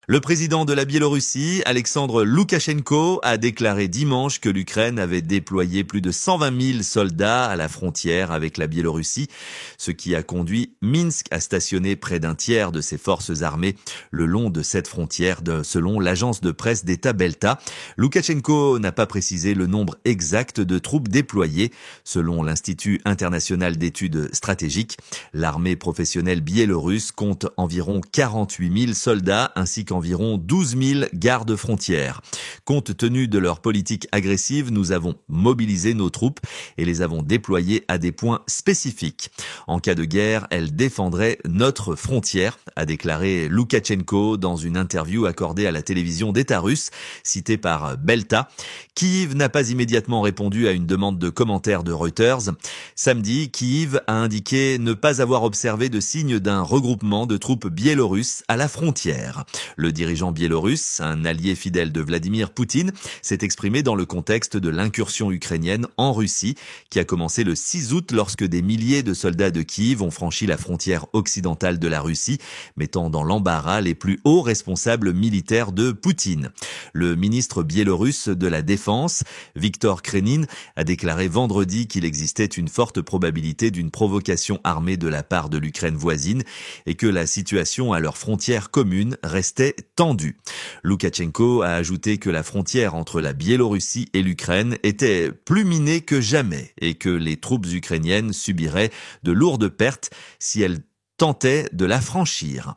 Le président de la Biélorussie, Alexandre Loukachenko, a déclaré dimanche que l'Ukraine avait déployé plus de 120 000 soldats à la frontière avec la Biélorussie, ce qui a conduit Minsk à stationner près d'un tiers de ses forces armées le long de cette frontière, selon l'agence de presse d'État Belta. Loukachenko n'a pas précisé le nombre exact de troupes déployées. Selon l'Institut international d'études stratégiques, l'armée professionnelle biélorusse compte environ 48 000 soldats ainsi qu'environ 12 000 gardes-frontières. Compte tenu de leur politique agressive, nous avons mobilisé nos troupes et les avons déployées à des points spécifiques. En cas de guerre, elles défendraient notre frontière, a déclaré Loukachenko dans une interview accordée à la télévision d'État russe, citée par Belta. Kyiv n'a pas immédiatement répondu à une demande de commentaire de Reuters. Samedi, Kyiv a indiqué ne pas avoir observé de signe d'un regroupement de troupes biélorusses à la frontière. Le dirigeant biélorusse, un allié fidèle de Vladimir Poutine, s'est exprimé dans le contexte de l'incursion ukrainienne en Russie, qui a commencé le 6 août lorsque des milliers de soldats de Kyiv ont franchi la frontière occidentale de la Russie, mettant dans l'embarras les plus hauts responsables militaires de Poutine. Le ministre biélorusse de la Défense, Viktor Krenin, a déclaré vendredi qu'il existait une forte probabilité d'une provocation armée de la part de l'Ukraine voisine et que la situation à leurs frontières communes restait tendue. Loukachenko a ajouté que la frontière entre la Biélorussie et l'Ukraine était plus minée que jamais et que les troupes ukrainiennes subiraient de lourdes pertes si elles tentaient de la franchir.